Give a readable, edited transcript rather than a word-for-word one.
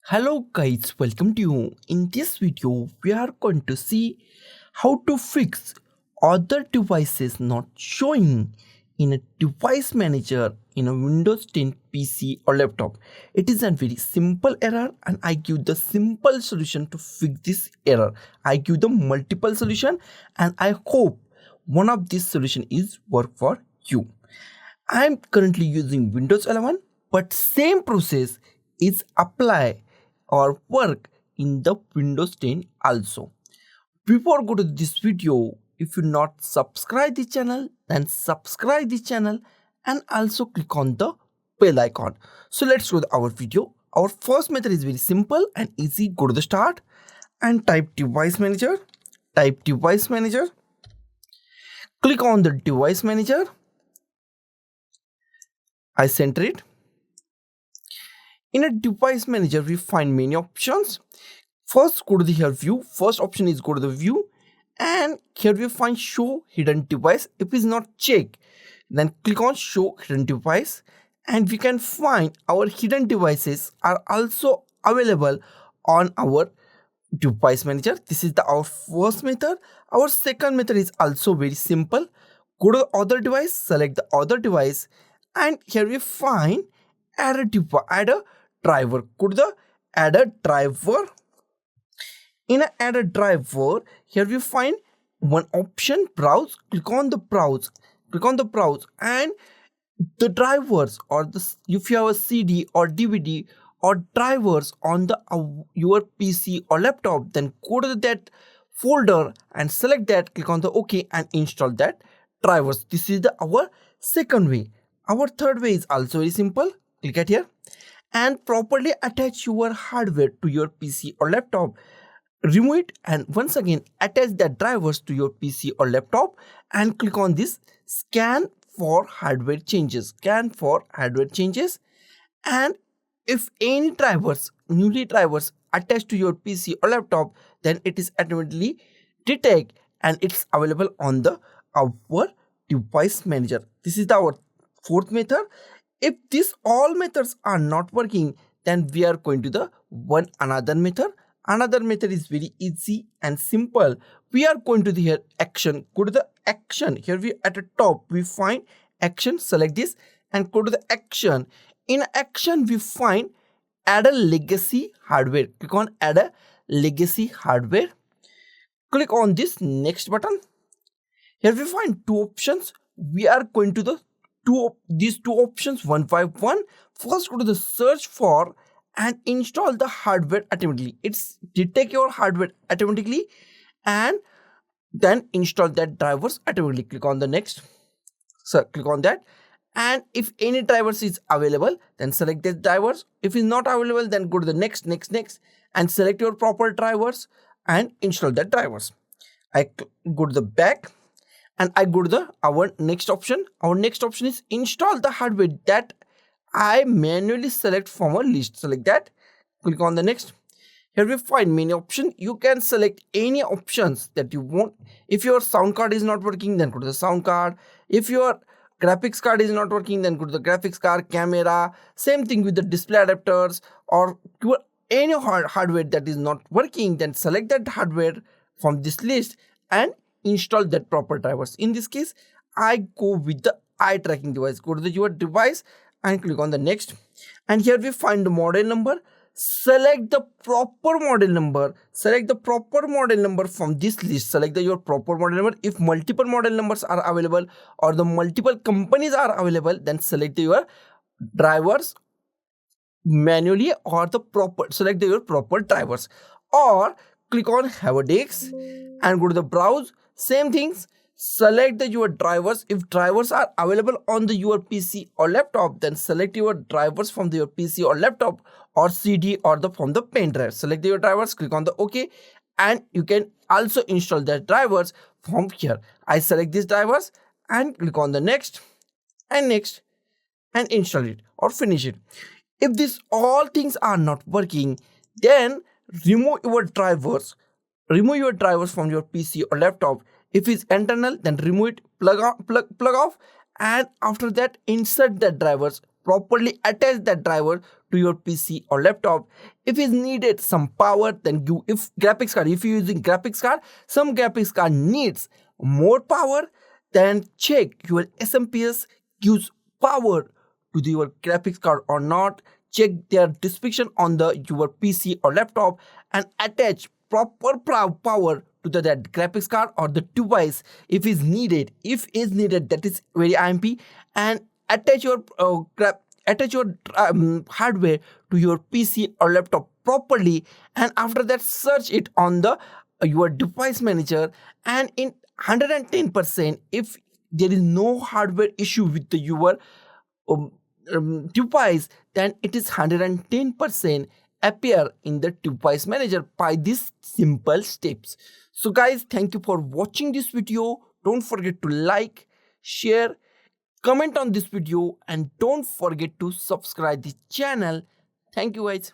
Hello guys, welcome to you. In this video, we are going to see how to fix other devices not showing in a device manager in a Windows 10 PC or laptop. It is a very simple error and I give the simple solution to fix this error. I give the multiple solution and I hope one of these solution is work for you. I am currently using Windows 11 but same process is apply or work in the Windows 10 also. Before go to this video, if you not subscribe the channel, then subscribe the channel and also click on the bell icon. So let's go to our video. Our first method is very simple and easy. Go to the start and type device manager. Type device manager. Click on the device manager. I center it. In a device manager, we find many options. First, go to the here view. First option is go to the view, and here we find show hidden device. If it's not checked, then click on show hidden device, and we can find our hidden devices are also available on our device manager. This is our first method. Our second method is also very simple. Go to the other device, select the other device, and here we find add a driver. Go to the add a driver. In a add a driver, here we find one option browse. Click on the browse. Click on the browse and the drivers or the if you have a CD or DVD or drivers on the your PC or laptop, then go to that folder and select that. Click on the OK and install that drivers. This is our second way. Our third way is also very simple. Click at here and properly attach your hardware to your PC or laptop. Remove it and once again attach the drivers to your PC or laptop and click on this scan for hardware changes. Scan for hardware changes, and if any newly drivers attached to your PC or laptop, then it is automatically detect and it's available on the our device manager. This is our fourth method. If these all methods are not working, then we are going to the another method. Another method is very easy and simple. We are going to the here action. Go to the action. Here we at the top we find action. Select this and go to the action. In action we find add a legacy hardware. Click on add a legacy hardware. Click on this next button. Here we find two options. We are going to these two options one by one. First, go to the search for and install the hardware automatically. It's detect your hardware automatically and then install that drivers automatically. Click on the next. So click on that. And if any drivers is available, then select the drivers. If it's not available, then go to the next and select your proper drivers and install that drivers. I go to the back and I go to our next option. Our next option is install the hardware that I manually select from a list. Select that. Click on the next. Here we find many options. You can select any options that you want. If your sound card is not working, then go to the sound card. If your graphics card is not working, then go to the graphics card, camera. Same thing with the display adapters or any hardware that is not working, then select that hardware from this list and install that proper drivers. In this case, I go with the eye tracking device. Go to your device and click on the next. And here we find the model number. Select the proper model number. Select the proper model number from this list. Select your proper model number. If multiple model numbers are available or the multiple companies are available, then select your drivers manually or the proper. Select your proper drivers or click on have a disk and go to the browse. Same things, select your drivers. If drivers are available on your PC or laptop, then select your drivers from your PC or laptop or CD or from the pen drive. Select your drivers, click on the OK, and you can also install the drivers from here. I select these drivers and click on the next and install it or finish it. If these all things are not working, then remove your drivers. Remove your drivers from your PC or laptop. If it's internal, then remove it, plug off, and after that insert the drivers. Properly attach that driver to your PC or laptop. If is needed some power, then you, if graphics card, if you're using graphics card, some graphics card needs more power, then check your SMPS gives power to your graphics card or not. Check their description on the your PC or laptop and attach proper power to that graphics card or the device if is needed. If is needed, that is very IMP, and attach your hardware to your PC or laptop properly, and after that search it on the your device manager, and in 110% if there is no hardware issue with the your um, device, then it is 110% appear in the device manager by these simple steps. So guys, thank you for watching this video. Don't forget to like, share, comment on this video, and don't forget to subscribe the channel. Thank you guys.